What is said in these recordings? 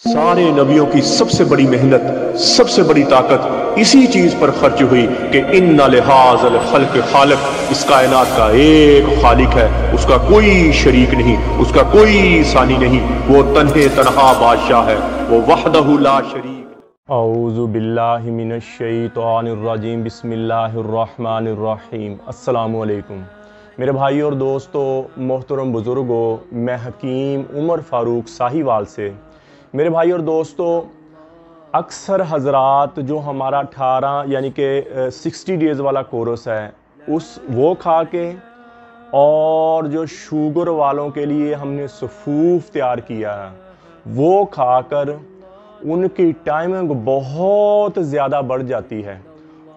सारे नबियों की सबसे बड़ी मेहनत, सबसे बड़ी ताकत इसी चीज पर खर्च हुई कि इन्ना लिहाज़ल खल्क़ खालिक, इस कायनात का एक खालिक है, उसका कोई शरीक नहीं, उसका कोई सानी नहीं, वो तन्हे तन्हा बादशाह है, वो वहदहु ला शरीक। औज़ु बिल्लाहि मिनश शैतानिर रजीम, बिस्मिल्लाहिर रहमानिर रहीम। अस्सलामु अलैकुम मेरे भाई और दोस्तों, मोहतरम बुज़ुर्गों, मैं हकीम उमर फ़ारूक साहिवाल से। मेरे भाई और दोस्तों, अक्सर हजरात जो हमारा 18 यानी कि 60 डेज़ वाला कोर्स है वो खा के, और जो शुगर वालों के लिए हमने सफूफ तैयार किया है वो खाकर उनकी टाइमिंग बहुत ज़्यादा बढ़ जाती है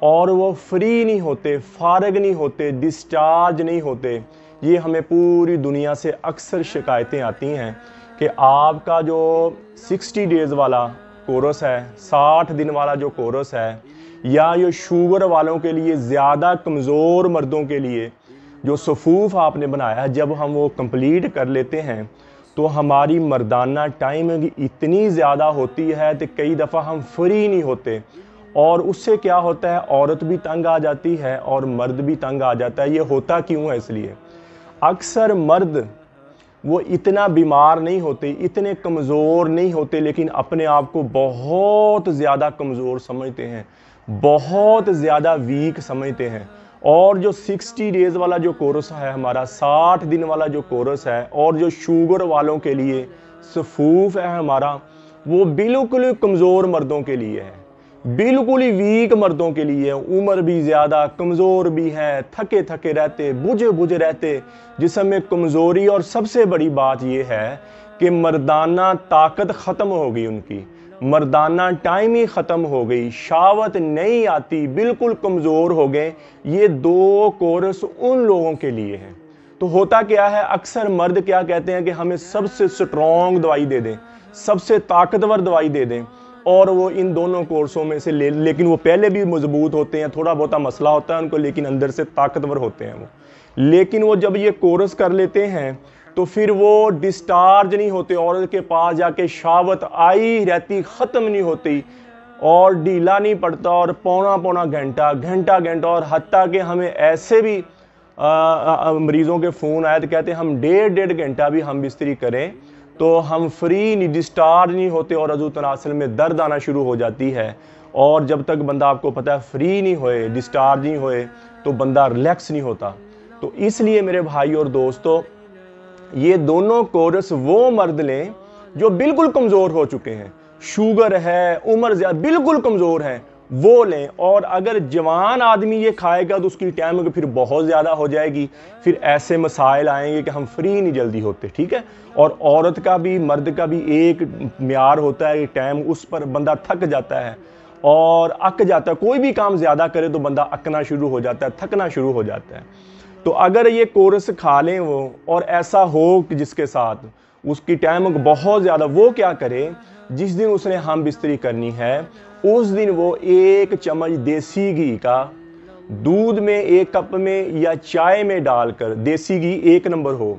और वो फ्री नहीं होते, फारग नहीं होते, डिस्चार्ज नहीं होते। ये हमें पूरी दुनिया से अक्सर शिकायतें आती हैं कि आपका जो 60 डेज़ वाला कोर्स है, 60 दिन वाला जो कोर्स है, या ये शुगर वालों के लिए, ज़्यादा कमज़ोर मर्दों के लिए जो सफूफ आपने बनाया है, जब हम वो कंप्लीट कर लेते हैं तो हमारी मर्दाना टाइमिंग इतनी ज़्यादा होती है कि कई दफ़ा हम फ्री नहीं होते। और उससे क्या होता है, औरत भी तंग आ जाती है और मर्द भी तंग आ जाता है। ये होता क्यों है? इसलिए अक्सर मर्द वो इतना बीमार नहीं होते, इतने कमज़ोर नहीं होते, लेकिन अपने आप को बहुत ज़्यादा कमज़ोर समझते हैं, बहुत ज़्यादा वीक समझते हैं। और जो 60 डेज़ वाला जो कोर्स है हमारा, 60 दिन वाला जो कोर्स है, और जो शुगर वालों के लिए सफूफ है हमारा, वो बिल्कुल कमज़ोर मर्दों के लिए है, बिल्कुल ही वीक मर्दों के लिए। उम्र भी ज़्यादा, कमज़ोर भी हैं, थके थके रहते, बुझे बुझे रहते, जिसम में कमज़ोरी। और सबसे बड़ी बात यह है कि मर्दाना ताकत ख़त्म हो गई, उनकी मर्दाना टाइम ही ख़त्म हो गई, शावत नहीं आती, बिल्कुल कमज़ोर हो गए। ये दो कोर्स उन लोगों के लिए हैं। तो होता क्या है, अक्सर मर्द क्या कहते हैं कि हमें सबसे स्ट्रॉन्ग दवाई दे दें, सबसे ताकतवर दवाई दे दें, और वो इन दोनों कोर्सों में से लेकिन वो पहले भी मजबूत होते हैं, थोड़ा बहुत मसला होता है उनको, लेकिन अंदर से ताकतवर होते हैं वो। लेकिन वो जब ये कोर्स कर लेते हैं तो फिर वो डिस्चार्ज नहीं होते, औरत के पास जाके शावत आई रहती, ख़त्म नहीं होती, और ढीला नहीं पड़ता, और पौना पौना घंटा घंटा घंटा, और हत्ता कि हमें ऐसे भी मरीज़ों के फ़ोन आए तो कहते हैं हम डेढ़ घंटा भी हम बिस्तरी करें तो हम फ्री नहीं, डिस्चार्ज नहीं होते, और अज़ू तनासल में दर्द आना शुरू हो जाती है। और जब तक बंदा, आपको पता है, फ्री नहीं होए, डिस्चार्ज नहीं होए, तो बंदा रिलैक्स नहीं होता। तो इसलिए मेरे भाई और दोस्तों, ये दोनों कोर्स वो मर्द लें जो बिल्कुल कमज़ोर हो चुके हैं, शुगर है, उम्र ज़्यादा, बिल्कुल कमज़ोर है, वो लें। और अगर जवान आदमी ये खाएगा तो उसकी टाइमिंग फिर बहुत ज़्यादा हो जाएगी, फिर ऐसे मसाइल आएंगे कि हम फ्री नहीं जल्दी होते, ठीक है। और औरत का भी, मर्द का भी एक म्यार होता है, टाइम, उस पर बंदा थक जाता है और अक जाता है। कोई भी काम ज़्यादा करे तो बंदा अकना शुरू हो जाता है, थकना शुरू हो जाता है। तो अगर ये कोर्स खा लें वो, और ऐसा हो कि जिसके साथ उसकी टाइमिंग बहुत ज़्यादा, वो क्या करे, जिस दिन उसने हम बिस्तरी करनी है उस दिन वो 1 चम्मच देसी घी का दूध में, 1 कप में या चाय में डालकर, देसी घी 1 नंबर हो,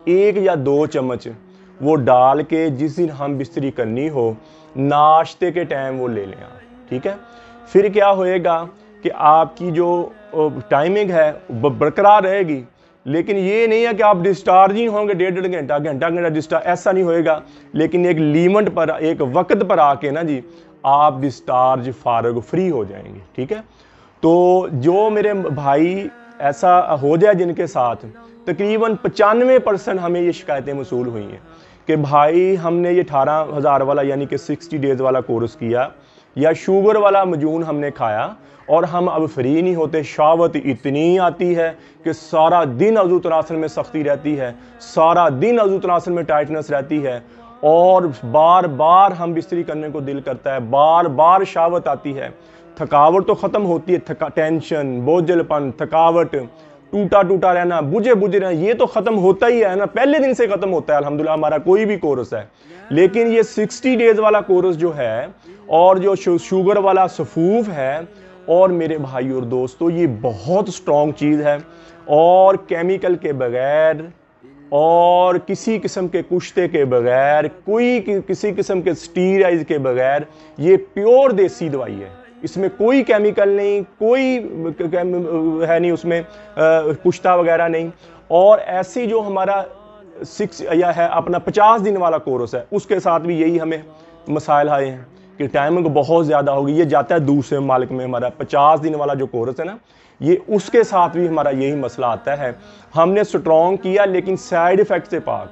1 या 2 चम्मच वो डाल के जिस दिन हम बिस्तरी करनी हो, नाश्ते के टाइम वो ले लें आप, ठीक है। फिर क्या होएगा कि आपकी जो टाइमिंग है बरकरार रहेगी, लेकिन ये नहीं है कि आप डिस्चार्ज ही होंगे डेढ़ घंटा घंटा डिस्चार्ज, ऐसा नहीं होएगा। लेकिन एक लिमिट पर, एक वक्त पर आके ना जी, आप डिस्चार्ज, फारग, फ्री हो जाएंगे, ठीक है। तो जो मेरे भाई ऐसा हो जाए जिनके साथ, तकरीबन 95% हमें ये शिकायतें मसूल हुई हैं कि भाई हमने ये 18,000 वाला यानी कि 60 डेज़ वाला कोर्स किया, या शुगर वाला मजून हमने खाया, और हम अब फ्री नहीं होते, शावत इतनी आती है कि सारा दिन अज़ू तनासल में सख्ती रहती है, सारा दिन अज़ू तनासल में टाइटनेस रहती है, और बार बार हम बिस्तरी करने को दिल करता है, बार बार शावत आती है, थकावट तो ख़त्म होती है, टेंशन, बोझलपन, थकावट, टूटा टूटा रहना, बुझे बुझे रहना, ये तो ख़त्म होता ही है ना, पहले दिन से ख़त्म होता है अल्हम्दुलिल्लाह, हमारा कोई भी कोर्स है। लेकिन ये 60 डेज़ वाला कोर्स जो है, और जो शुगर वाला सफूफ है, और मेरे भाई और दोस्तों, ये बहुत स्ट्रॉन्ग चीज़ है, और केमिकल के बगैर और किसी किस्म के कुश्ते के बगैर, किसी किस्म के स्टीराइड के बगैर, ये प्योर देसी दवाई है। इसमें कोई केमिकल नहीं, कोई है नहीं उसमें, कुश्ता वगैरह नहीं। और ऐसी जो हमारा 6 या है अपना 50 दिन वाला कोर्स है, उसके साथ भी यही हमें मसाइल आए हैं कि टाइमिंग बहुत ज़्यादा होगी। ये जाता है दूसरे मालिक में, हमारा 50 दिन वाला जो कोर्स है ना, ये उसके साथ भी हमारा यही मसला आता है। हमने स्ट्रॉन्ग किया लेकिन साइड इफेक्ट से पाक,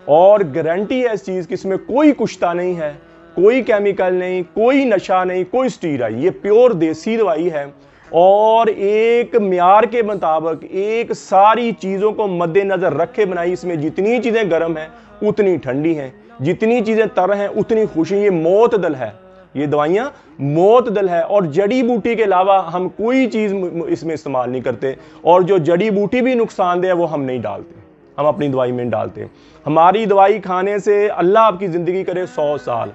और गारंटी है इस चीज़ की, इसमें कोई कुश्ता नहीं है, कोई केमिकल नहीं, कोई नशा नहीं, कोई स्टीराइड, ये प्योर देसी दवाई है। और एक म्यार के मुताबिक, एक सारी चीज़ों को मद्देनज़र रखे बनाई। इसमें जितनी चीज़ें गर्म हैं उतनी ठंडी हैं, जितनी चीज़ें तर हैं उतनी खुशी। ये मोतदल है, ये दवाइयाँ मोतदल है। और जड़ी बूटी के अलावा हम कोई चीज़ इसमें इस्तेमाल नहीं करते, और जो जड़ी बूटी भी नुकसानदेह है वो हम नहीं डालते, हम अपनी दवाई में डालते। हमारी दवाई खाने से अल्लाह आपकी ज़िंदगी करे 100 साल,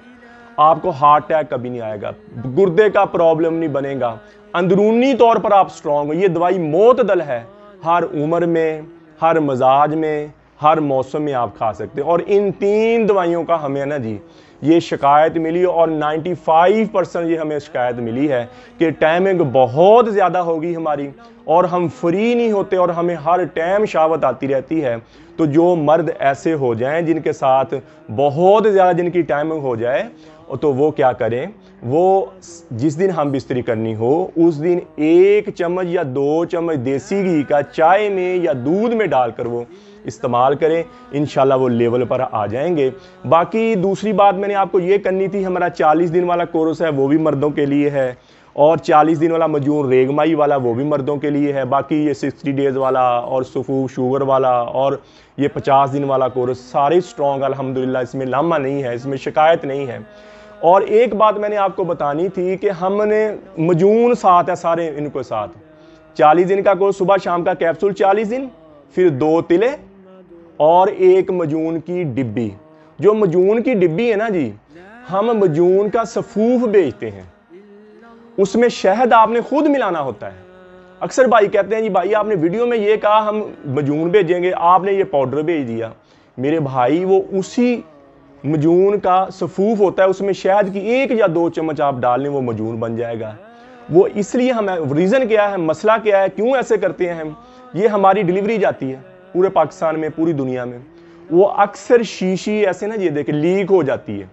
आपको हार्ट अटैक कभी नहीं आएगा, गुर्दे का प्रॉब्लम नहीं बनेगा, अंदरूनी तौर पर आप स्ट्रांग हो। ये दवाई मोतदल है, हर उम्र में, हर मजाज में, हर मौसम में आप खा सकते हैं। और इन 3 दवाइयों का हमें ना जी ये शिकायत मिली, और 95% ये हमें शिकायत मिली है कि टाइमिंग बहुत ज़्यादा होगी हमारी, और हम फ्री नहीं होते, और हमें हर टाइम शावत आती रहती है। तो जो मर्द ऐसे हो जाएं जिनके साथ बहुत ज़्यादा जिनकी टाइमिंग हो जाए, तो वो क्या करें, वो जिस दिन हम बिस्तरी करनी हो उस दिन 1 चम्मच या 2 चम्मच देसी घी का चाय में या दूध में डालकर वो इस्तेमाल करें, इंशाल्लाह वो लेवल पर आ जाएंगे। बाकी दूसरी बात मैंने आपको ये करनी थी, हमारा 40 दिन वाला कोर्स है वो भी मर्दों के लिए है, और 40 दिन वाला मजून रेगमाई वाला वो भी मर्दों के लिए है। बाकी ये 60 डेज़ वाला और सुफू शुगर वाला और ये 50 दिन वाला कोर्स सारे स्ट्रॉन्ग अल्हम्दुलिल्लाह, इसमें लामा नहीं है, इसमें शिकायत नहीं है। और एक बात मैंने आपको बतानी थी कि हमने मजून साथ है सारे इनको साथ, 40 दिन का कोर्स, सुबह शाम का कैप्सूल 40 दिन, फिर 2 तिले और 1 मजून की डिब्बी। जो मजून की डिब्बी है ना जी, हम मजून का सफूफ बेचते हैं, उसमें शहद आपने खुद मिलाना होता है। अक्सर भाई कहते हैं जी भाई आपने वीडियो में ये कहा हम मजून भेजेंगे, आपने ये पाउडर भेज दिया। मेरे भाई वो उसी मजून का सफूफ होता है, उसमें शहद की 1 या 2 चम्मच आप डाल लें वो मजून बन जाएगा। वो इसलिए हमें रीज़न क्या है, मसला क्या है, क्यों ऐसे करते हैं हम, ये हमारी डिलीवरी जाती है पूरे पाकिस्तान में, पूरी दुनिया में। वो अक्सर शीशी ऐसे ना, ये देखें लीक हो जाती है,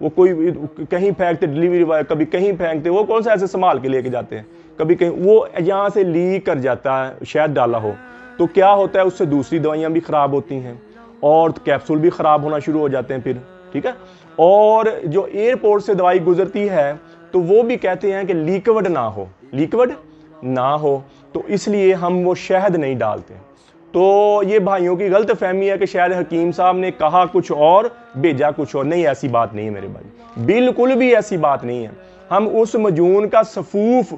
वो कोई कहीं फेंकते डिलीवरी बॉय, कभी कहीं फेंकते, वो कौन सा ऐसे संभाल के लेके जाते हैं, कभी कहीं वो यहाँ से लीक कर जाता है, शहद डाला हो तो क्या होता है, उससे दूसरी दवाइयाँ भी ख़राब होती हैं और कैप्सूल भी ख़राब होना शुरू हो जाते हैं फिर, ठीक है। और जो एयरपोर्ट से दवाई गुजरती है तो वो भी कहते हैं कि लिक्विड ना हो, लिक्विड ना हो, तो इसलिए हम वो शहद नहीं डालते। तो ये भाइयों की गलत फहमी है कि शायद हकीम साहब ने कहा कुछ और भेजा कुछ और, नहीं ऐसी बात नहीं है मेरे भाई, बिल्कुल भी ऐसी बात नहीं है। हम उस मजून का सफूफ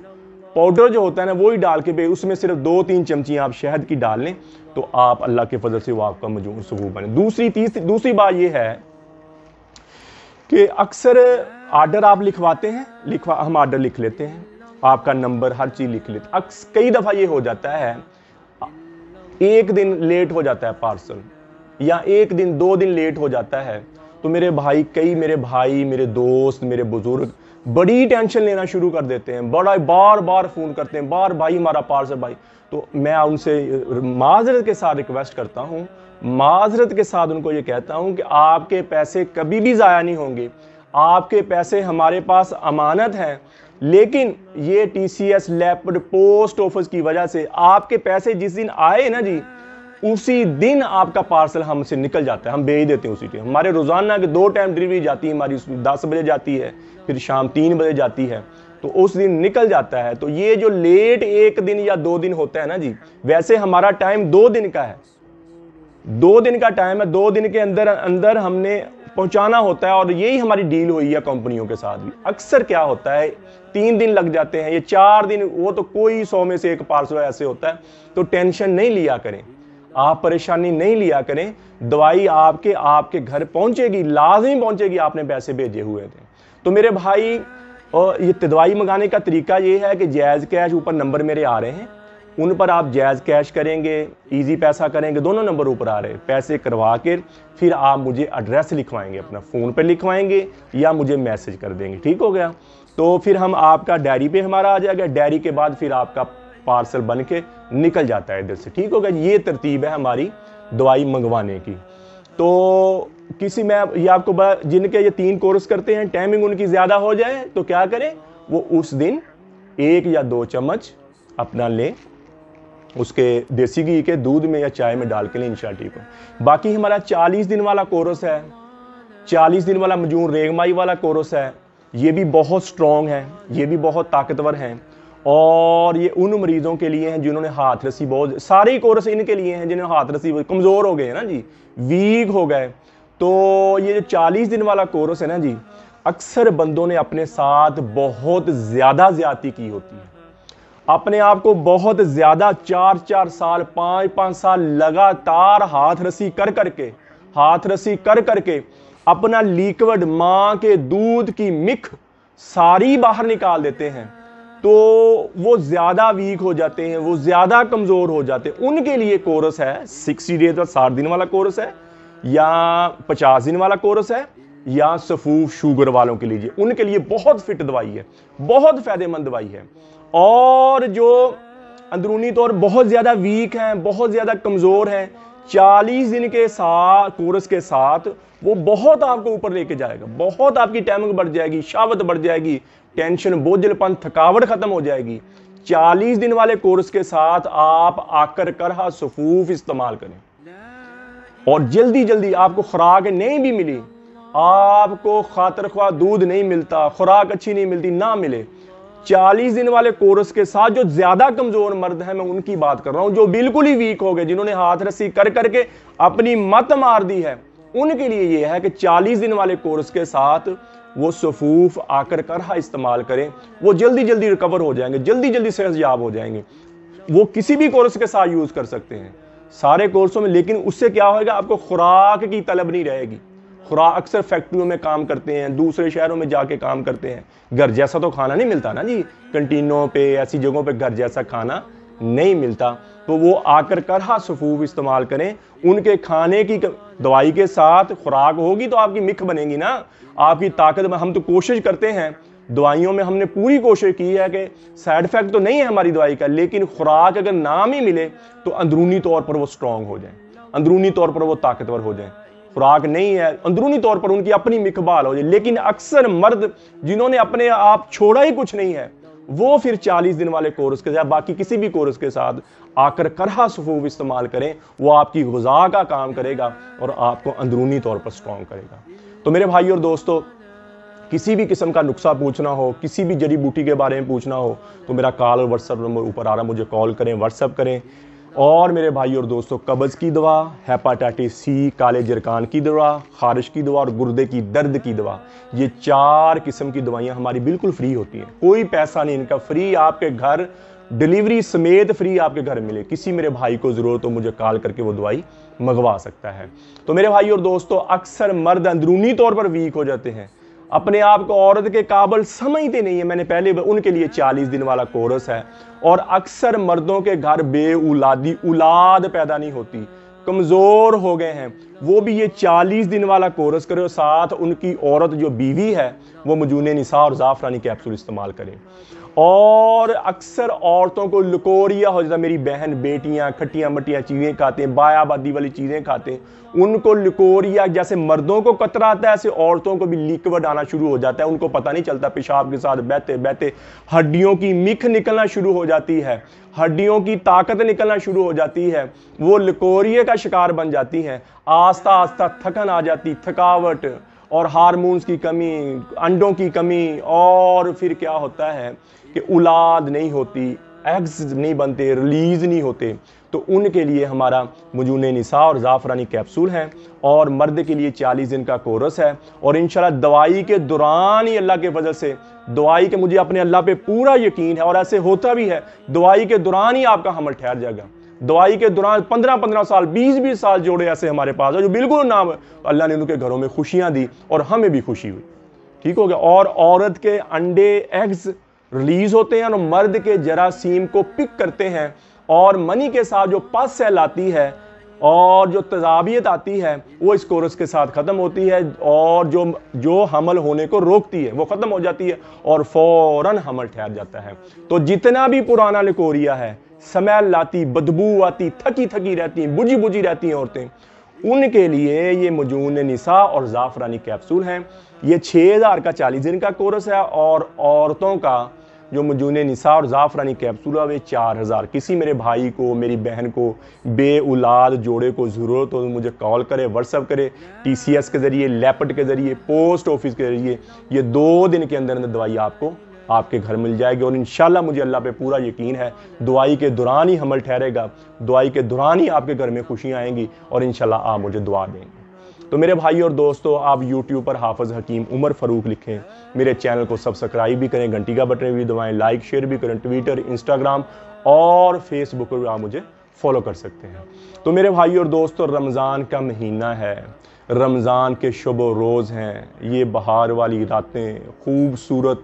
पाउडर जो होता है ना वो ही डाल के उसमें सिर्फ 2-3 चमची आप शहद की डाल लें तो आप अल्लाह के फजल से वो आपका मजून सफूफ बने। दूसरी बात ये है कि अक्सर आर्डर आप लिखवाते हैं, हम आर्डर लिख लेते हैं, आपका नंबर हर चीज़ लिख लेते हैं। कई दफ़ा ये हो जाता है 1 दिन लेट हो जाता है पार्सल, या 1 दिन 2 दिन लेट हो जाता है, तो मेरे भाई मेरे दोस्त मेरे बुजुर्ग बड़ी टेंशन लेना शुरू कर देते हैं, बड़ा बार बार फ़ोन करते हैं, बार भाई हमारा पार्सल भाई। तो मैं उनसे माजरत के साथ रिक्वेस्ट करता हूँ, माजरत के साथ उनको ये कहता हूँ कि आपके पैसे कभी भी ज़ाया नहीं होंगे, आपके पैसे हमारे पास अमानत हैं। लेकिन ये TCS लेपर्ड पोस्ट ऑफिस की वजह से आपके पैसे जिस दिन आए ना जी, उसी दिन आपका पार्सल हमसे निकल जाता है, हम भेज देते हैं उसी टाइम। हमारे रोज़ाना के 2 टाइम डिलीवरी जाती है हमारी, 10 बजे जाती है, फिर शाम 3 बजे जाती है, तो उस दिन निकल जाता है। तो ये जो लेट 1 दिन या 2 दिन होता है ना जी, वैसे हमारा टाइम 2 दिन का है, 2 दिन का टाइम है, 2 दिन के अंदर हमने पहुंचाना होता है। और यही हमारी डील हुई है कंपनियों के साथ भी। अक्सर क्या होता है 3 दिन लग जाते हैं, ये 4 दिन, वो तो कोई 100 में से 1 पार्सल ऐसे होता है। तो टेंशन नहीं लिया करें, आप परेशानी नहीं लिया करें, दवाई आपके घर पहुंचेगी, लाजमी पहुंचेगी, आपने पैसे भेजे हुए थे। तो मेरे भाई, और ये दवाई मंगाने का तरीका ये है कि जायज़ कैश, ऊपर नंबर मेरे आ रहे हैं, उन पर आप जायज़ कैश करेंगे, इजी पैसा करेंगे, दोनों नंबर ऊपर आ रहे हैं, पैसे करवा कर फिर आप मुझे एड्रेस लिखवाएंगे, अपना फ़ोन पर लिखवाएंगे या मुझे मैसेज कर देंगे। ठीक हो गया। तो फिर हम आपका डायरी पे हमारा आ जाएगा, डायरी के बाद फिर आपका पार्सल बन के निकल जाता है इधर से। ठीक हो गया। ये तरतीब है हमारी दवाई मंगवाने की। तो किसी में ये आपको जिनके ये 3 कोर्स करते हैं, टाइमिंग उनकी ज़्यादा हो जाए तो क्या करें, वो उस दिन 1 या 2 चम्मच अपना लें, उसके देसी घी के दूध में या चाय में डाल के लें, इंशाल्लाह ठीक हो। बाकी हमारा 40 दिन वाला कोर्स है, 40 दिन वाला मजून रेगमाई वाला कोर्स है, ये भी बहुत स्ट्रॉन्ग है, ये भी बहुत ताकतवर हैं और ये उन मरीजों के लिए हैं जिन्होंने हाथ रस्सी बहुत, सारे कोर्स इनके लिए हैं जिन्होंने हाथ रस्सी कमज़ोर हो गए हैं ना जी, वीक हो गए। तो ये जो 40 दिन वाला कोर्स है ना जी, अक्सर बंदों ने अपने साथ बहुत ज़्यादा ज़्यादती की होती है, अपने आप को बहुत ज़्यादा 4-4 साल 5-5 साल लगातार हाथ रस्सी कर करके अपना लिक्विड माँ के दूध की मिख सारी बाहर निकाल देते हैं, तो वो ज़्यादा वीक हो जाते हैं, वो ज़्यादा कमज़ोर हो जाते हैं। उनके लिए कोर्स है 60 डेज का 60 दिन वाला कोर्स है, या 50 दिन वाला कोर्स है, या सफूफ शुगर वालों के लिए, उनके लिए बहुत फिट दवाई है, बहुत फ़ायदेमंद दवाई है। और जो अंदरूनी तौर बहुत ज़्यादा वीक हैं, बहुत ज़्यादा कमज़ोर हैं, 40 दिन के साथ कोर्स के साथ वो बहुत आपको ऊपर लेके जाएगा, बहुत आपकी टाइमिंग बढ़ जाएगी, शावत बढ़ जाएगी, टेंशन, बोझलपन, थकावट खत्म हो जाएगी। 40 दिन वाले कोर्स के साथ आप आकर करहा सफूफ इस्तेमाल करें और जल्दी जल्दी आपको खुराक नहीं भी मिली, आपको खातर ख्वाह दूध नहीं मिलता, खुराक अच्छी नहीं मिलती, ना मिले, 40 दिन वाले कोर्स के साथ जो ज्यादा कमजोर मर्द हैं, मैं उनकी बात कर रहा हूं, जो बिल्कुल ही वीक हो गए, जिन्होंने हाथ रस्सी कर करके अपनी मत मार दी है, उनके लिए यह है कि 40 दिन वाले कोर्स के साथ वो सफूफ आकर करहा इस्तेमाल करें, वो जल्दी जल्दी रिकवर हो जाएंगे, जल्दी जल्दी सेहतयाब हो जाएंगे। वो किसी भी कोर्स के साथ यूज कर सकते हैं, सारे कोर्सों में, लेकिन उससे क्या होगा, आपको खुराक की तलब नहीं रहेगी। खुराक अक्सर फैक्ट्रियों में काम करते हैं, दूसरे शहरों में जाके काम करते हैं, घर जैसा तो खाना नहीं मिलता ना जी, कंटीनों पे ऐसी जगहों पे घर जैसा खाना नहीं मिलता, तो वो आकर करहा सफूफ इस्तेमाल करें। उनके खाने की दवाई के साथ खुराक होगी तो आपकी मिख बनेगी ना, आपकी ताकत। हम तो कोशिश करते हैं, दवाइयों में हमने पूरी कोशिश की है कि साइड इफेक्ट तो नहीं है हमारी दवाई का, लेकिन खुराक अगर नाम ही मिले तो अंदरूनी तौर पर वो स्ट्रांग हो जाए, अंदरूनी तौर पर वो ताकतवर हो जाए। खुराक नहीं है, अंदरूनी तौर पर उनकी अपनी मिख बहाल हो जाए। लेकिन अक्सर मर्द जिन्होंने अपने आप छोड़ा ही कुछ नहीं है, वो फिर 40 दिन वाले कोर्स के साथ, बाकी किसी भी कोर्स के साथ आकर करहा सफूफ इस्तेमाल करें, वो आपकी गुज़ा का काम करेगा और आपको अंदरूनी तौर पर स्ट्रॉन्ग करेगा। तो मेरे भाई और दोस्तों, किसी भी किस्म का नुस्खा पूछना हो, किसी भी जड़ी बूटी के बारे में पूछना हो, तो मेरा कॉल और व्हाट्सएप नंबर ऊपर आ रहा, मुझे कॉल करें, व्हाट्सएप करें। और मेरे भाई और दोस्तों, कब्ज़ की दवा, हेपाटाइटिस सी, काले जरकान की दवा, खारिश की दवा और गुर्दे की दर्द की दवा, ये 4 किस्म की दवाइयाँ हमारी बिल्कुल फ्री होती हैं, कोई पैसा नहीं इनका, फ्री आपके घर, डिलीवरी समेत फ्री आपके घर मिले। किसी मेरे भाई को ज़रूरत हो, मुझे कॉल करके वो दवाई मंगवा सकता है। तो मेरे भाई और दोस्तों, अक्सर मर्द अंदरूनी तौर पर वीक हो जाते हैं, अपने आप को औरत के काबिल समझते नहीं है, मैंने पहले, उनके लिए 40 दिन वाला कोर्स है। और अक्सर मर्दों के घर बेऔलादी, औलाद पैदा नहीं होती, कमज़ोर हो गए हैं, वो भी ये 40 दिन वाला कोर्स करें, साथ उनकी औरत जो बीवी है वो मजूने निसा और ज़ाफ़रानी कैप्सूल इस्तेमाल करें। और अक्सर औरतों को लकोरिया हो जाता है, मेरी बहन बेटियां खट्टियां मट्टियां चीज़ें खाते हैं, बायाबादी वाली चीज़ें खाते हैं, उनको लकोरिया, जैसे मर्दों को कतरा आता है ऐसे औरतों को भी लिक्विड आना शुरू हो जाता है, उनको पता नहीं चलता, पेशाब के साथ बहते बहते हड्डियों की मिख निकलना शुरू हो जाती है, हड्डियों की ताकत निकलना शुरू हो जाती है, वो लकोरिये का शिकार बन जाती हैं, आस्ता आस्ता थकन आ जाती, थकावट और हार्मोन्स की कमी, अंडों की कमी, और फिर क्या होता है कि औलाद नहीं होती, एग्स नहीं बनते, रिलीज नहीं होते। तो उनके लिए हमारा मजूने निसा और ज़ाफ़रानी कैप्सूल है, और मर्द के लिए 40 दिन का कोर्स है। और इंशाल्लाह दवाई के दौरान ही, अल्लाह के वजह से, दवाई के, मुझे अपने अल्लाह पे पूरा यकीन है और ऐसे होता भी है, दवाई के दौरान ही आपका हमल ठहर जाएगा। दवाई के दौरान 15-15 साल, 20-20 साल जोड़े ऐसे हमारे पास है जो बिल्कुल नाम, अल्लाह ने उनके घरों में खुशियां दी और हमें भी खुशी हुई। ठीक हो गया। और औरत के अंडे, एग्स रिलीज होते हैं और मर्द के जरासीम को पिक करते हैं और मनी के साथ जो पस आती है और जो तजाबियत आती है वो इस कोरस के साथ ख़त्म होती है, और जो हमल होने को रोकती है वो ख़त्म हो जाती है और फौरन हमल ठहर जाता है। तो जितना भी पुराना लिकोरिया है, स्मेल लाती, बदबू आती, थकी थकी रहती, बुझी बुझी रहती हैं औरतें, उनके लिए ये मजून निसा और ज़ाफ़रानी कैप्सूल हैं। ये 6000 का 40 दिन का कोर्स है, और औरतों का जो मजून निसा और ज़ाफ़रानी कैप्सूल है वे 4000। किसी मेरे भाई को, मेरी बहन को, बे औलाद जोड़े को ज़रूरत हो तो मुझे कॉल करे, व्हाट्सअप करे, TCS के ज़रिए, लैपट के ज़रिए, पोस्ट ऑफिस के ज़रिए। ये 2 दिन के अंदर अंदर दवाई आपको आपके घर मिल जाएगी, और इंशाल्लाह मुझे अल्लाह पे पूरा यकीन है दुआई के दौरान ही हमल ठहरेगा, दुआई के दौरान ही आपके घर में खुशियाँ आएंगी, और इंशाल्लाह आप मुझे दुआ देंगे। तो मेरे भाई और दोस्तों, आप YouTube पर हाफिज़ हकीम उमर फ़ारूक लिखें, मेरे चैनल को सब्सक्राइब भी करें, घंटी का बटन भी दबाएं, लाइक शेयर भी करें, ट्विटर, इंस्टाग्राम और फेसबुक पर आप मुझे फॉलो कर सकते हैं। तो मेरे भाई और दोस्तों, रमज़ान का महीना है, रमज़ान के शब व रोज़ हैं, ये बहार वाली रातें, खूबसूरत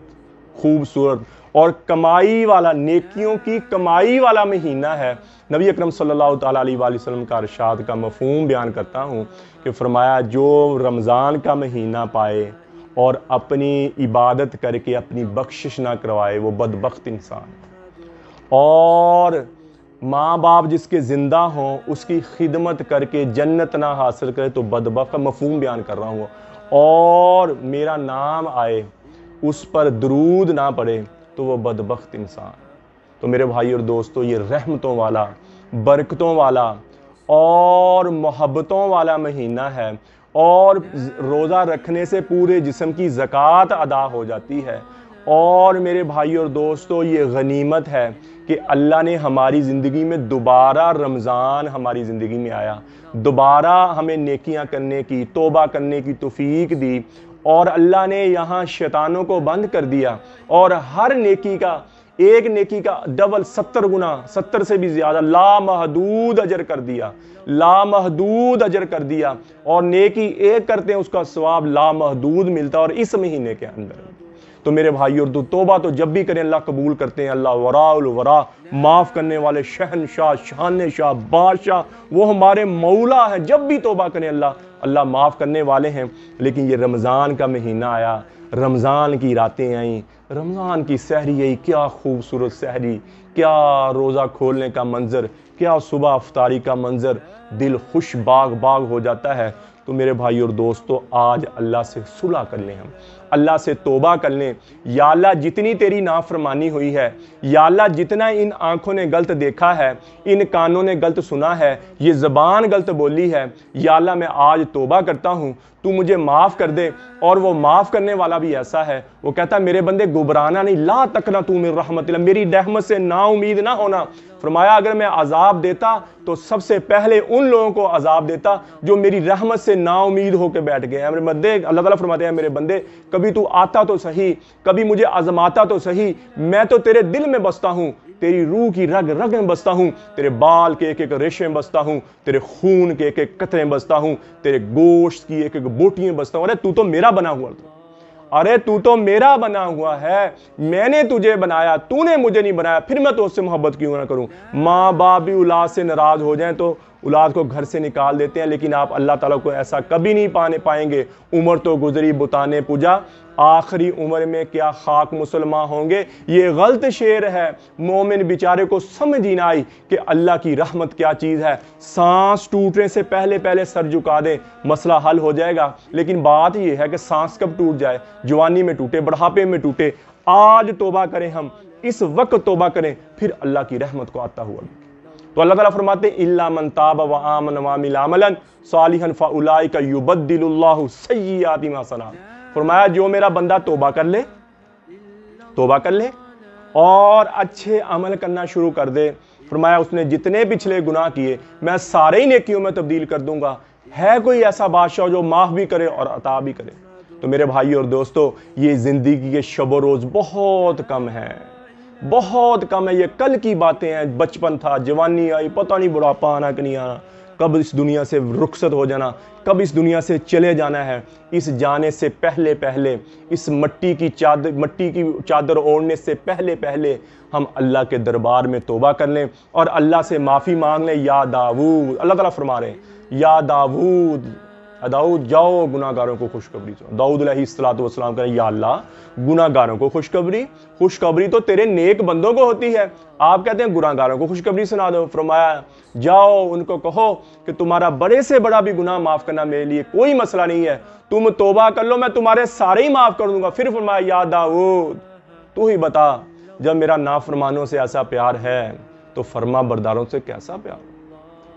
और कमाई वाला, नेकियों की कमाई वाला महीना है। नबी अकरम सल्लल्लाहु अलैहि वसल्लम का इरशाद का मफ़हूम बयान करता हूँ कि फरमाया, जो रमज़ान का महीना पाए और अपनी इबादत करके अपनी बख्शिश ना करवाए वो बदबख्त इंसान है, और माँ बाप जिसके ज़िंदा हों उसकी खिदमत करके जन्नत ना हासिल करे तो बदबख्त, मफ़हूम बयान कर रहा हूँ, और मेरा नाम आए उस पर दरूद ना पड़े तो वो बदबख्त इंसान। तो मेरे भाई और दोस्तों, ये रहमतों वाला, बरकतों वाला और मोहब्बतों वाला महीना है, और रोज़ा रखने से पूरे जिस्म की ज़कात अदा हो जाती है। और मेरे भाई और दोस्तों, ये गनीमत है कि अल्लाह ने हमारी ज़िंदगी में दोबारा रमज़ान हमारी ज़िंदगी में आया, दोबारा हमें नेकियां करने की, तौबा करने की तौफीक दी, और अल्लाह ने यहाँ शैतानों को बंद कर दिया, और हर नेकी का, एक नेकी का डबल 70 गुना, 70 से भी ज़्यादा लामहदूद अजर कर दिया, लामहदूद अजर कर दिया। और नेकी एक करते हैं उसका सवाब लामहदूद मिलता है, और इस महीने के अंदर। तो मेरे भाइयों, तौबा तो जब भी करें अल्लाह कबूल करते हैं। अल्लाह वराउल वरा, माफ़ करने वाले शहनशाह, शानशाह, बादशाह, वो हमारे मौला हैं। जब भी तौबा करें अल्लाह माफ़ करने वाले हैं। लेकिन ये रमज़ान का महीना आया, रमज़ान की रातें आईं, रमज़ान की सहरी आई, क्या खूबसूरत सहरी, क्या रोज़ा खोलने का मंजर, क्या सुबह अफ्तारी का मंजर, दिल खुश बाग बाग हो जाता है। तो मेरे भाई और दोस्तों, आज अल्लाह से सुलह कर लें, हम अल्लाह से तौबा कर लें। या अल्लाह, जितनी तेरी नाफरमानी हुई है, या अल्लाह, जितना इन आंखों ने गलत देखा है, इन कानों ने गलत सुना है, ये ज़बान गलत बोली है, या अल्लाह मैं आज तौबा करता हूँ, तू मुझे माफ़ कर दे। और वो माफ़ करने वाला भी ऐसा है, वो कहता है मेरे बंदे घबराना नहीं, ला तकना तू मिन रहमतिल्लाह, मेरी रहमत से ना उम्मीद ना होना। फरमाया, अगर मैं अजाब देता तो सबसे पहले उन लोगों को अजाब देता जो मेरी रहमत से नाउमीद होकर बैठ गए हैं। मेरे बंदे, अल्लाह ताला फरमाते हैं, मेरे बंदे कभी तू आता तो सही, कभी मुझे आजमाता तो सही, मैं तो तेरे दिल में बसता हूँ, तेरी रूह की रग रग में बसता हूँ, तेरे बाल के एक एक रेशे में बसता हूँ, तेरे खून के एक एक कतरे में बसता हूँ, तेरे गोश्त की एक एक बोटी में बसता हूँ। अरे तू तो मेरा बना हुआ था, अरे तू तो मेरा बना हुआ है, मैंने तुझे बनाया, तूने मुझे नहीं बनाया, फिर मैं तो उससे मोहब्बत क्यों ना करूं। माँ बाप भी औलाद से नाराज हो जाएं तो औलाद को घर से निकाल देते हैं, लेकिन आप अल्लाह ताला को ऐसा कभी नहीं पाएंगे। उम्र तो गुजरी बुताने पूजा, आखिरी उम्र में क्या खाक मुसलमान होंगे। ये गलत शेर है, मोमिन बेचारे को समझ ही ना आई कि अल्लाह की रहमत क्या चीज़ है। सांस टूटने से पहले पहले सर झुका दें, मसला हल हो जाएगा। लेकिन बात यह है कि सांस कब टूट जाए, जवानी में टूटे, बुढ़ापे में टूटे। आज तौबा करें, हम इस वक्त तौबा करें, फिर अल्लाह की रहमत को आता हुआ। तो अल्लाह ताला फरमाते हैं, इल्ला मन ताब व आमन व अमिल अमलन सालिहन फउलाइका युबद्दिलुल्लाहु सय्यिआति मा सना। फरमाया, जो मेरा बंदा तौबा कर ले और अच्छे अमल करना शुरू कर दे, फरमाया उसने जितने पिछले गुनाह किए मैं सारे ही नेकियों में तब्दील कर दूंगा। है कोई ऐसा बादशाह जो माफ़ भी करे और अता भी करे? तो मेरे भाई और दोस्तों, ये ज़िंदगी के शब रोज़ बहुत कम है, बहुत कम है। ये कल की बातें हैं, बचपन था, जवानी आई, पता नहीं बुढ़ापा आना कि नहीं आना, कब इस दुनिया से रुखसत हो जाना, कब इस दुनिया से चले जाना है, इस जाने से पहले पहले, इस मट्टी की चादर ओढ़ने से पहले पहले हम अल्लाह के दरबार में तौबा कर लें और अल्लाह से माफ़ी मांग लें। या दाऊद, अल्लाह ताला फरमा रहे हैं, या दाऊद जाओ गुनाहगारों को खुशखबरी सुनाओ। दाऊद अलैहिस्सलाम करें, या अल्लाह गुनाहगारों को खुशखबरी तो तेरे नेक बंदों को होती है, आप कहते हैं गुनाहगारों को खुशखबरी सुना दो। फरमाया जाओ उनको कहो कि तुम्हारा बड़े से बड़ा भी गुनाह माफ करना मेरे लिए कोई मसला नहीं है, तुम तौबा कर लो, मैं तुम्हारे सारे ही माफ कर दूंगा। फिर फरमाया, या दाऊद तू ही बता, जब मेरा नाफरमानों से ऐसा प्यार है तो फर्मा बरदारों से कैसा प्यार।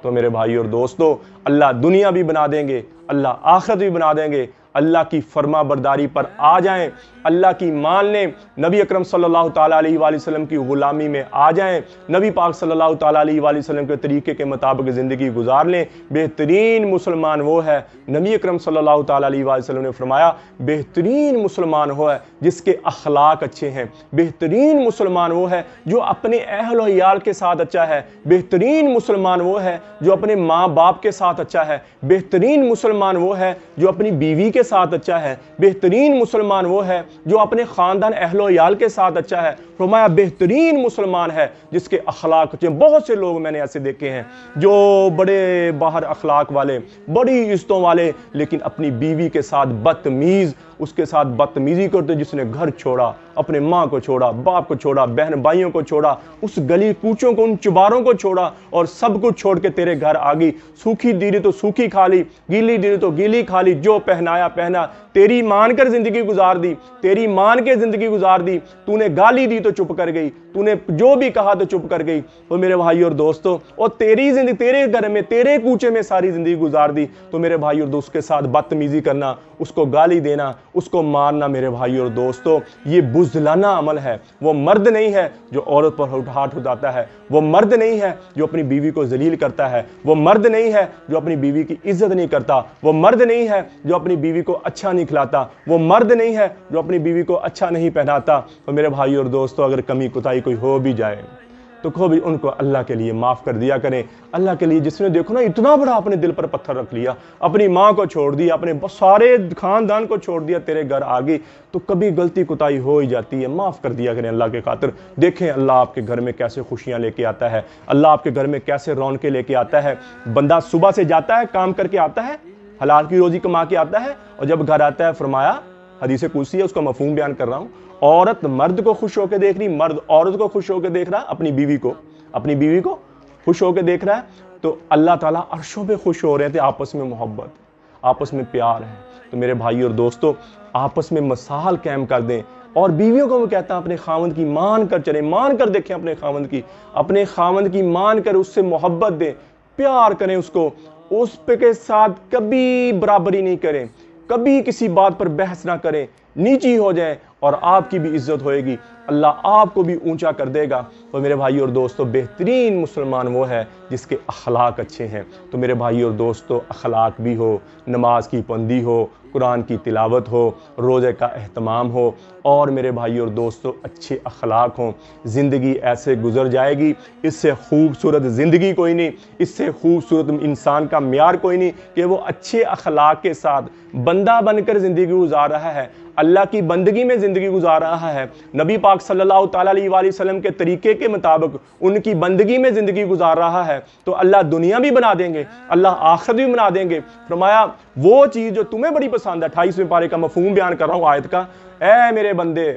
तो मेरे भाई और दोस्तों, अल्लाह दुनिया भी बना देंगे, अल्लाह आखिरत भी बना देंगे। अल्लाह की फर्मा बरदारी पर आ जाएं, अल्लाह की मान लें, नबी अकरम सल्लल्लाहु ताला अलैहि वसल्लम की गुलामी में आ जाएं, नबी पाक सल्लल्लाहु ताला अलैहि वसल्लम के तरीके के मुताबिक ज़िंदगी गुजार लें। बेहतरीन मुसलमान वो है, नबी अकरम सल्लल्लाहु ताला अलैहि वसल्लम ने फरमाया, बेहतरीन मुसलमान वो है जिसके अखलाक अच्छे हैं। बेहतरीन मुसलमान वो है जो अपने अहल और याल के साथ अच्छा है। बेहतरीन मुसलमान वो है जो अपने माँ बाप के साथ अच्छा है। बेहतरीन मुसलमान वो है जो अपनी बीवी के साथ अच्छा है। बेहतरीन मुसलमान वो है जो अपने खानदान अहलो याल के साथ अच्छा है। फरमाया बेहतरीन मुसलमान है जिसके अखलाक अच्छे। बहुत से लोग मैंने ऐसे देखे हैं जो बड़े बाहर अखलाक वाले, बड़ी इज्जतों वाले, लेकिन अपनी बीवी के साथ बदतमीज, उसके साथ बदतमीजी करते, जिसने घर छोड़ा, अपने माँ को छोड़ा, बाप को छोड़ा, बहन भाइयों को छोड़ा, उस गली कूचों को, उन चुबारों को छोड़ा और सब कुछ छोड़ के तेरे घर आ गई। सूखी दीदी तो सूखी खा ली, गीली दीदी तो गीली खा ली, जो पहनाया पहना, तेरी मान कर जिंदगी गुजार दी, तेरी मान के जिंदगी गुजार दी। तूने गाली दी तो चुप कर गई, तूने जो भी कहा तो चुप कर गई। तो मेरे भाई और दोस्तों, और तेरी जिंदगी तेरे घर में, तेरे कूचे में सारी जिंदगी गुजार दी। तो मेरे भाई और दोस्त के साथ बदतमीजी करना, उसको गाली देना, उसको मारना, मेरे भाई और दोस्तों, ये बुज़दिलाना अमल है। वो मर्द नहीं है जो औरत पर हाथ उठाता है, वो मर्द नहीं है जो अपनी बीवी को जलील करता है, वो मर्द नहीं है जो अपनी बीवी की इज्जत नहीं करता, वो मर्द नहीं है जो अपनी बीवी को अच्छा नहीं खिलाता, वो मर्द नहीं है जो अपनी बीवी को अच्छा नहीं पहनाता। तो मेरे भाई और दोस्तों, अगर कमी कुताई कोई हो भी जाए तो भी उनको अल्लाह के लिए माफ़ कर दिया करें। अल्लाह के लिए, जिसने देखो ना इतना बड़ा अपने दिल पर पत्थर रख लिया, अपनी माँ को छोड़ दिया, अपने सारे खानदान को छोड़ दिया, तेरे घर आ गई, तो कभी गलती कुताई हो ही जाती है। माफ़ कर दिया करें अल्लाह के खातिर। देखें अल्लाह आपके घर में कैसे खुशियाँ लेके आता है, अल्लाह आपके घर में कैसे रौनकें लेके आता है। बंदा सुबह से जाता है, काम करके आता है, हलाल की रोजी कमा के आता है, और जब घर आता है, फरमाया, हदीस कुदसी है, उसका मफहूम बयान कर रहा हूँ, औरत मर्द को खुश होकर देख रही, मर्द औरत को खुश होकर देख रहा, अपनी बीवी को खुश होकर देख रहा है, तो अल्लाह ताला अर्शों पे खुश हो रहे थे। आपस में मोहब्बत, आपस में प्यार है। तो मेरे भाई और दोस्तों, आपस में मसाल कायम कर दें। और बीवियों को वो कहता है अपने खावंद की मान कर चले, मान कर देखें अपने खावंद की मान कर उससे मोहब्बत दें, प्यार करें उसको, उस पे के साथ कभी बराबरी नहीं करें, कभी किसी बात पर बहस ना करें, नीची हो जाए और आपकी भी इज्जत होएगी, अल्लाह आपको भी ऊंचा कर देगा। तो मेरे भाई और दोस्तों, बेहतरीन मुसलमान वो है जिसके अखलाक अच्छे हैं। तो मेरे भाई और दोस्तों, अखलाक भी हो, नमाज की पाबंदी हो, कुरान की तिलावत हो, रोज़े का एहतमाम हो, और मेरे भाई और दोस्तों अच्छे अखलाक हों, ज़िंदगी ऐसे गुजर जाएगी। इससे खूबसूरत ज़िंदगी कोई नहीं, इससे खूबसूरत इंसान का म्यार कोई नहीं कि वो अच्छे अखलाक के साथ बंदा बनकर ज़िंदगी गुजार रहा है, अल्लाह की बंदगी में ज़िंदगी गुजार रहा है, नबी पाक सल्लल्लाहु ताला अलैहि वसल्लम के तरीके के मुताबिक उनकी बंदगी में ज़िंदगी गुजार रहा है। तो अल्लाह दुनिया भी बना देंगे, अल्लाह आखिरत भी बना देंगे। फरमाया वो चीज़ जो तुम्हें बड़ी पसंद है, 28वें पारे का मफहूम बयान कर रहा हूँ आयत का, ऐ मेरे बंदे,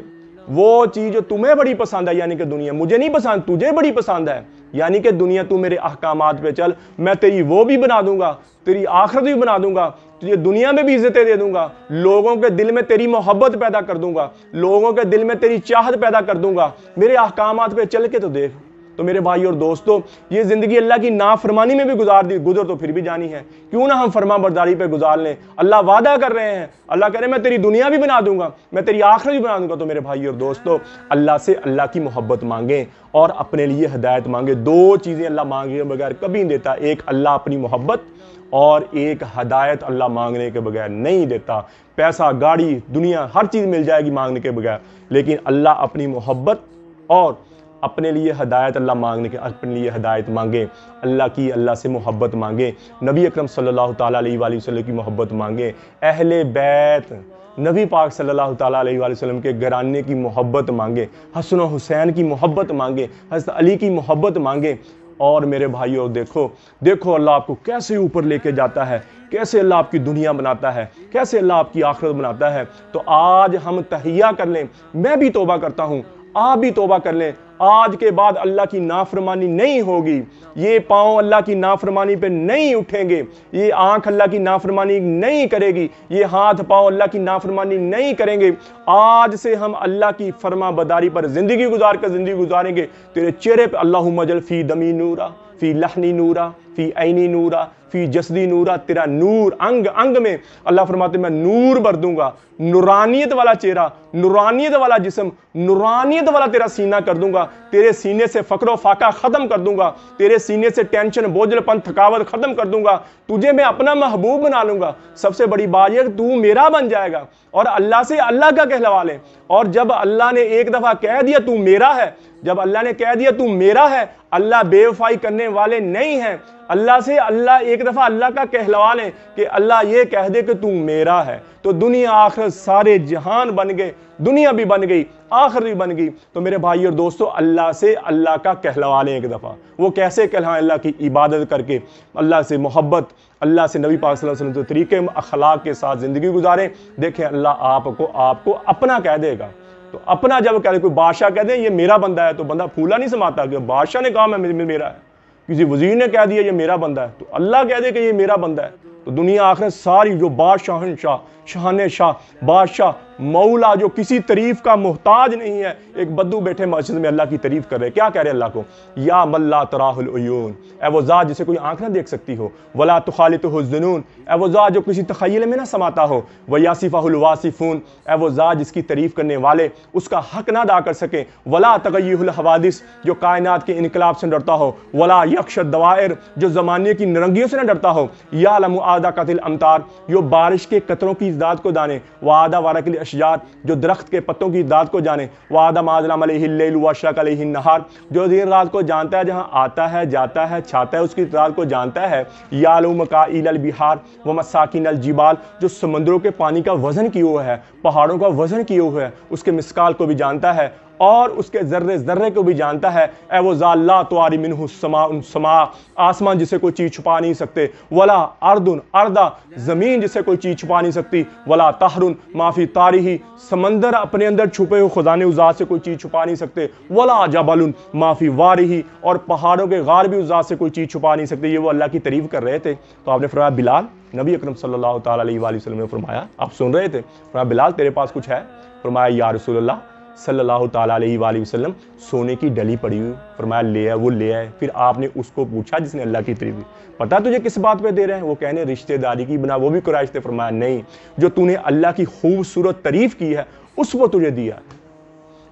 वो चीज़ जो तुम्हें बड़ी पसंद है, यानी कि दुनिया मुझे नहीं पसंद, तुझे बड़ी पसंद है, यानी कि दुनिया तू मेरे अहकामात पे चल, मैं तेरी वो भी बना दूंगा, तेरी आखिरत भी बना दूंगा, तुझे दुनिया में भी इज्जतें दे दूंगा, लोगों के दिल में तेरी मोहब्बत पैदा कर दूंगा, लोगों के दिल में तेरी चाहत पैदा कर दूंगा, मेरे अहकामात पे चल के तो देख। तो मेरे भाई और दोस्तों, ये जिंदगी अल्लाह की नाफरमानी में भी गुजर तो फिर भी जानी है, क्यों ना हम फरमा बरदारी पे गुजार लें। अल्लाह वादा कर रहे हैं, अल्लाह कह रहे हैं मैं तेरी दुनिया भी बना दूंगा, मैं तेरी आखिरत भी बना दूंगा। तो मेरे भाई और दोस्तों, अल्लाह से अल्लाह की मोहब्बत मांगें और अपने लिए हिदायत मांगे। दो चीज़ें अल्लाह मांगे बगैर कभी नहीं देता, एक अल्लाह अपनी मोहब्बत और एक हदायत अल्लाह मांगने के बगैर नहीं देता। पैसा, गाड़ी, दुनिया, हर चीज़ मिल जाएगी मांगने के बगैर, लेकिन अल्लाह अपनी मोहब्बत और अपने लिए हदायत अल्लाह मांगने के, अपने लिए हदायत मांगे, अल्लाह की, अल्लाह से मोहब्बत मांगे, नबी अकरम सल्लल्लाहु ताला अलैहि वसल्लम की मोहब्बत मांगे, अहले बैत नबी पाक सल्लल्लाहु ताला अलैहि वसल्लम के घराने की मोहब्बत मांगे, हसन और हुसैन की मोहब्बत मांगे, हज़रत अली की मोहब्बत मांगे। और मेरे भाइयों देखो देखो अल्लाह आपको कैसे ऊपर लेके जाता है, कैसे अल्लाह आपकी दुनिया बनाता है, कैसे अल्लाह आपकी आखिरत बनाता है। तो आज हम तहिया कर लें, मैं भी तौबा करता हूँ, आप भी तौबा कर लें। आज के बाद अल्लाह की नाफरमानी नहीं होगी, ये पाँव अल्लाह की नाफरमानी पे नहीं उठेंगे, ये आंख अल्लाह की नाफरमानी नहीं करेगी, ये हाथ पाँव अल्लाह की नाफरमानी नहीं करेंगे। आज से हम अल्लाह की फरमा बदारी पर जिंदगी गुजारेंगे। तेरे चेहरे पे अल्लाहुम्मा जल फी दमी नूरा, फी लहनी नूरा, फी ऐनी नूरा, फी जसदी नूरा, तेरा नूर अंग अंग में, अल्लाह फरमाते मैं नूर भर दूंगा, नूरानियत वाला चेहरा, नूरानियत वाला जिस्म, नूरानियत वाला तेरा सीना कर दूंगा, तेरे सीने से फक्र फाका खत्म कर दूंगा, तेरे सीने से टेंशन बोझलपन थकावट खत्म कर दूंगा, तुझे मैं अपना महबूब बना लूंगा। सबसे बड़ी बात यह तू मेरा बन जाएगा और अल्लाह से अल्लाह का कहलवा ले। और जब अल्लाह ने एक दफा कह दिया तू मेरा है, जब अल्लाह ने कह दिया तू मेरा है, अल्लाह बेवफाई करने वाले नहीं हैं। अल्लाह से अल्लाह एक दफा अल्लाह का कहलवा लें कि अल्लाह ये कह दे कि तू मेरा है, तो दुनिया आखिरत सारे जहान बन गए, दुनिया भी बन गई, आखिरत भी बन गई। तो मेरे भाई और दोस्तों अल्लाह से अल्लाह का कहलवा लें एक दफा। वो कैसे कहलाएं? अल्लाह की इबादत करके, अल्लाह से मोहब्बत, अल्लाह से नबी पाक सल्लल्लाहु अलैहि वसल्लम के तरीके अखलाक के साथ जिंदगी गुजारें। देखें अल्लाह आपको अपना कह देगा। तो अपना जब कह दे, कोई बादशाह कह दे ये मेरा बंदा है, तो बंदा फूला नहीं समाता कि बादशाह ने कहा मैं मेरा है, किसी वजीर ने कह दिया ये मेरा बंदा है, तो अल्लाह कह दे कि ये मेरा बंदा है, तो दुनिया आखिर सारी जो बादशाह शहान शाह बादशाह मौला जो किसी तारीफ का मोहताज नहीं है, एक बद्दू बैठे मस्जिद में अल्लाह की तारीफ कर रहे, क्या कह रहे अल्लाह को? या मल्ला तराहुल उयून, ए वो ज़ात जिसे कोई आंख ना देख सकती हो, वला तुखालितुहु ज़ुनून, ए वो ज़ात जो किसी तखय्युल में ना समाता हो, व यासिफहुल वासिफून, ए वो ज़ात जिसकी तारीफ करने वाले उसका हक ना अदा कर सके, वला तगय्युहुल हवादिस, जो कायनात के इनकलाब से डरता हो, वला यख्शद दवाइर, जो ज़माने की नरंगियों से ना डरता हो, या लमु आदा कतिल अमतार, जो बारिश के कतरों की इज़्दाद को जाने, वादा वारकिल अशजार, जो दरख्त के पत्तों की इज़्दाद को जाने, वादा माज़लम अलैहिल लैल व अशरक अलैहिन नहार, जो दिन रात को जानता है, जहाँ आता है जाता है छाता है उसकी इज़्दाद को जानता है, यालु मकाइल बिहार व मसाकिन अल जिबाल, जो समंदरों के पानी का वजन किए हुआ है, पहाड़ों का वजन किए हुआ है, उसके मिसकाल को भी जानता है और उसके जर्रे जर्रे को भी जानता है। ए वो ज़ाल्ला तुआरी मिन्हु समा, आसमान जिसे कोई चीज़ छुपा नहीं सकते, वला अर्दुन अर्दा, ज़मीन जिसे कोई चीज़ छुपा नहीं सकती, वला तहरुन माफ़ी तारिही, समंदर अपने अंदर छुपे हुए खुदाने उस ज़ात से कोई चीज़ छुपा नहीं सकते, वला जबलुन माफ़ी वारिही, और पहाड़ों के गार भी उस ज़ात से कोई चीज़ छुपा नहीं सकते। ये वो अल्लाह की तारीफ़ कर रहे थे। तो आपने फरमाया बिलाल, नबी अकरम सल्लल्लाहु ताला अलैहि वसल्लम ने फरमाया, आप सुन रहे थे, फरमाया बिलाल तेरे पास कुछ है? फरमाया या रसूलल्लाह सल्लल्लाहु ताला अलैहि वसल्लम सोने की डली पड़ी हुई। फरमाया ले आए, वो ले आए। फिर आपने उसको पूछा जिसने अल्लाह की तारीफ, पता तुझे किस बात पे दे रहे हैं? वो कहने रिश्तेदारी की बना, वो भी कुरैश थे। फरमाया नहीं, जो तूने अल्लाह की खूबसूरत तारीफ की है उसको तुझे दिया।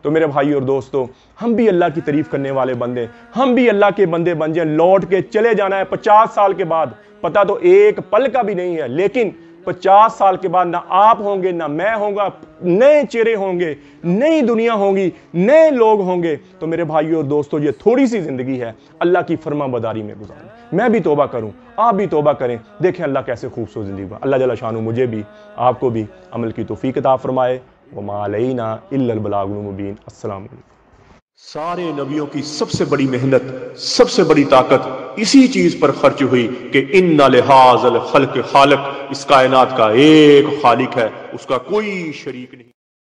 तो मेरे भाई और दोस्तों, हम भी अल्लाह की तारीफ करने वाले बंदे, हम भी अल्लाह के बंदे बन जाए। लौट के चले जाना है 50 साल के बाद, पता तो एक पल का भी नहीं है, लेकिन 50 साल के बाद ना आप होंगे ना मैं होगा, नए चेहरे होंगे, नई दुनिया होगी, नए लोग होंगे। तो मेरे भाइयों और दोस्तों, ये थोड़ी सी जिंदगी है, अल्लाह की फरमाबरदारी में गुजारें। मैं भी तौबा करूं, आप भी तौबा करें, देखें अल्लाह कैसे खूबसूरत जिंदगी बना। अल्लाह जल्ल शानु मुझे भी आपको भी अमल की तौफीक अता फरमाए। वमा अलैना इल्लल बलागुल मुबीन। अस्सलाम वालेकुम। सारे नबियों की सबसे बड़ी मेहनत, सबसे बड़ी ताकत इसी चीज पर खर्च हुई कि इन्ना लिहाज़ल खल्क़ खालिक, इस कायनात का एक खालिक है, उसका कोई शरीक नहीं।